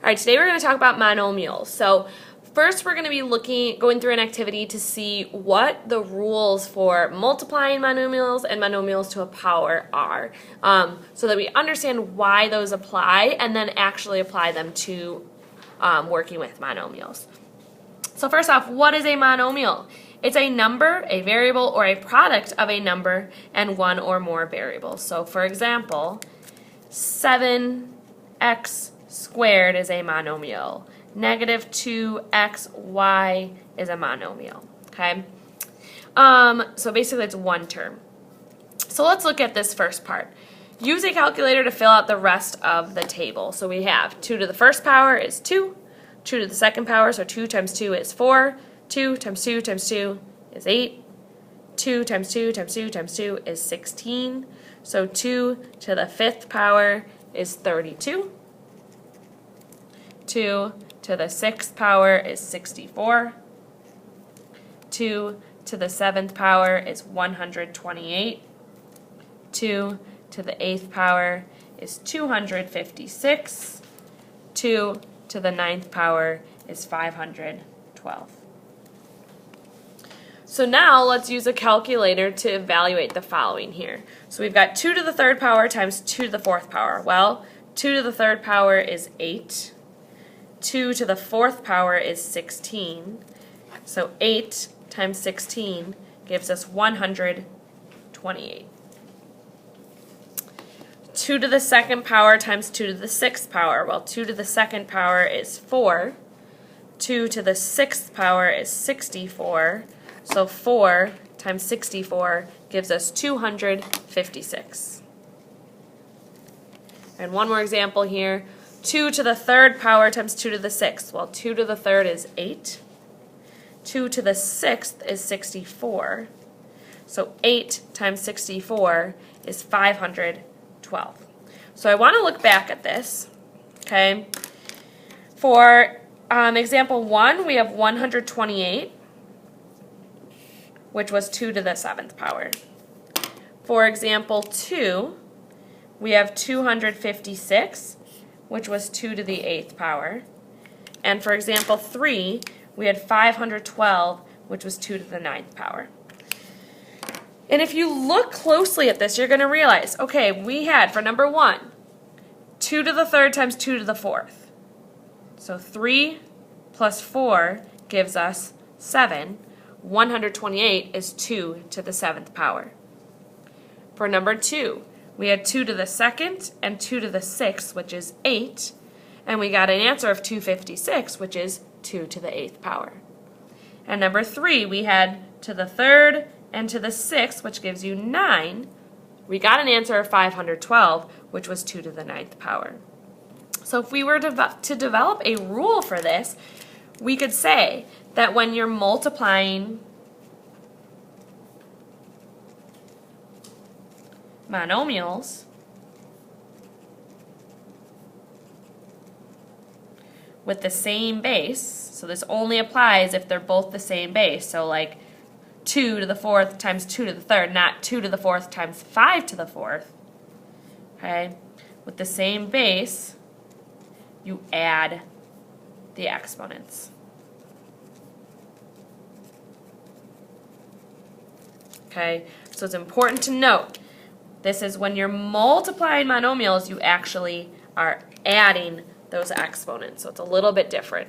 right, today we're going to talk about monomials. So first we're going to be going through an activity to see what the rules for multiplying monomials and monomials to a power are, so that we understand why those apply and then actually apply them to working with monomials. So first off, what is a monomial? It's a number, a variable, or a product of a number and one or more variables. So for example, 7x squared is a monomial. Negative 2xy is a monomial. Okay? So basically it's one term. So let's look at this first part. Use a calculator to fill out the rest of the table. So we have 2 to the first power is 2. 2 to the second power, so 2 times 2 is 4. 2 times 2 times 2 is 8. 2 times 2 times 2 times 2 is 16. So 2 to the fifth power is 32. 2 to the sixth power is 64. 2 to the seventh power is 128. 2 to the eighth power is 256. 2 to the ninth power is 512. So now let's use a calculator to evaluate the following here. So we've got 2 to the third power times 2 to the fourth power. Well, 2 to the third power is 8. 2 to the fourth power is 16. So 8 times 16 gives us 128. 2 to the second power times 2 to the sixth power. Well, 2 to the second power is 4. 2 to the sixth power is 64. So 4 times 64 gives us 256. And one more example here. 2 to the third power times 2 to the sixth. Well, 2 to the third is 8. 2 to the sixth is 64. So 8 times 64 is 512. So I want to look back at this, okay? For example 1, we have 128, which was 2 to the seventh power. For example 2, we have 256, which was 2 to the eighth power. And for example 3, we had 512, which was 2 to the ninth power. And if you look closely at this, you're going to realize, okay, we had, for number 1, 2 to the third times 2 to the fourth. So 3 plus 4 gives us 7. 128 is 2 to the seventh power. For number 2, we had 2 to the second and 2 to the sixth, which is 8. And we got an answer of 256, which is 2 to the eighth power. And number 3, we had to the third and to the sixth, which gives you 9, we got an answer of 512, which was 2 to the ninth power. So if we were to develop a rule for this, we could say that when you're multiplying monomials, with the same base, so this only applies if they're both the same base, so like 2 to the fourth times 2 to the third, not 2 to the fourth times 5 to the fourth. Okay? With the same base, you add the exponents. Okay? So it's important to note, this is when you're multiplying monomials, you actually are adding those exponents. So it's a little bit different.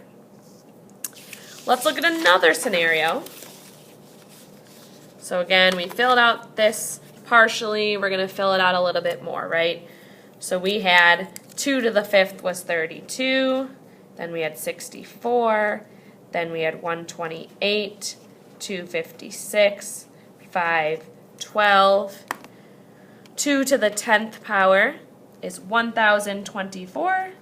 Let's look at another scenario. So again, we filled out this partially. We're going to fill it out a little bit more, right? So we had 2 to the fifth was 32. Then we had 64. Then we had 128, 256, 512. 2 to the 10th power is 1024.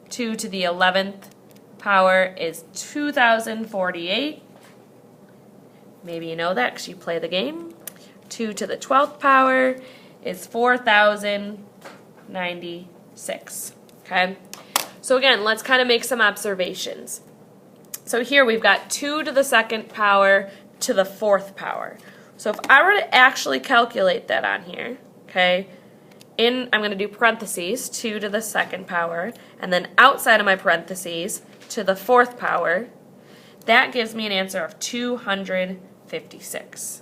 2 to the 11th power is 2048. Maybe you know that because you play the game. 2 to the 12th power is 4096. Okay? So again, let's kind of make some observations. So here we've got 2 to the second power to the fourth power. So if I were to actually calculate that on here, okay, I'm going to do parentheses, 2 to the second power, and then outside of my parentheses, to the fourth power. That gives me an answer of 256.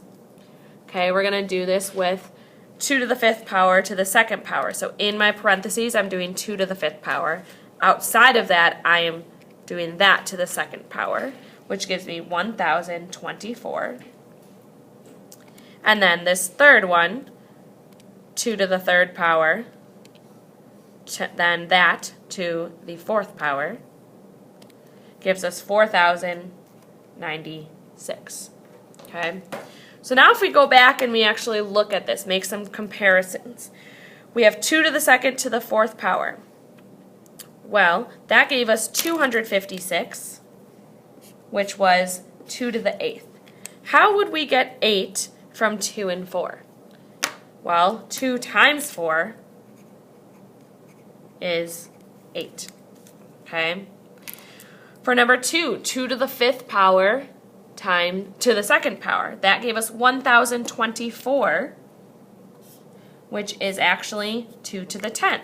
Okay, we're going to do this with 2 to the fifth power to the second power. So in my parentheses, I'm doing 2 to the fifth power. Outside of that, I am doing that to the second power, which gives me 1,024. And then this third one, 2 to the third power, then that to the fourth power, gives us 4,096. Okay? So now if we go back and we actually look at this, make some comparisons. We have 2 to the second to the fourth power. Well, that gave us 256, which was 2 to the eighth. How would we get 8 from 2 and 4? Well, 2 times 4 is 8. Okay? For number 2, 2 to the fifth power time to the second power. That gave us 1,024, which is actually 2 to the 10th.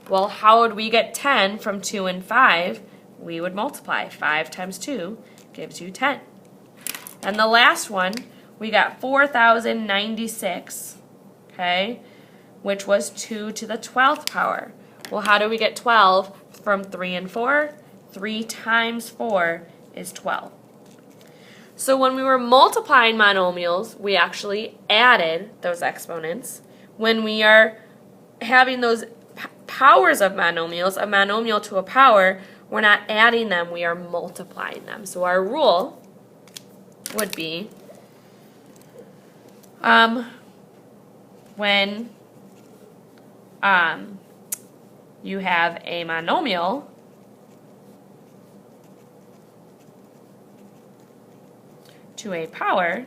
Well, how would we get 10 from 2 and 5? We would multiply. 5 times 2 gives you 10. And the last one, we got 4,096, okay, which was 2 to the 12th power. Well, how do we get 12 from 3 and 4? 3 times 4 is 12. So when we were multiplying monomials, we actually added those exponents. When we are having those powers of monomials, a monomial to a power, we're not adding them, we are multiplying them. So our rule would be when you have a monomial to a power,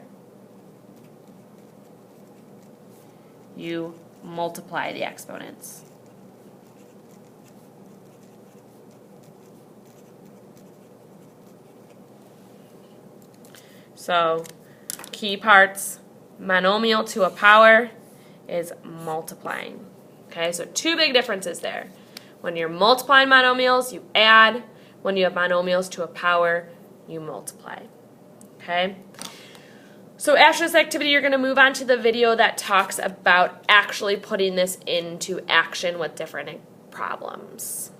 you multiply the exponents. So, key parts, monomial to a power is multiplying. Okay, so two big differences there. When you're multiplying monomials, you add. When you have monomials to a power, you multiply. Okay? So after this activity, you're going to move on to the video that talks about actually putting this into action with different problems.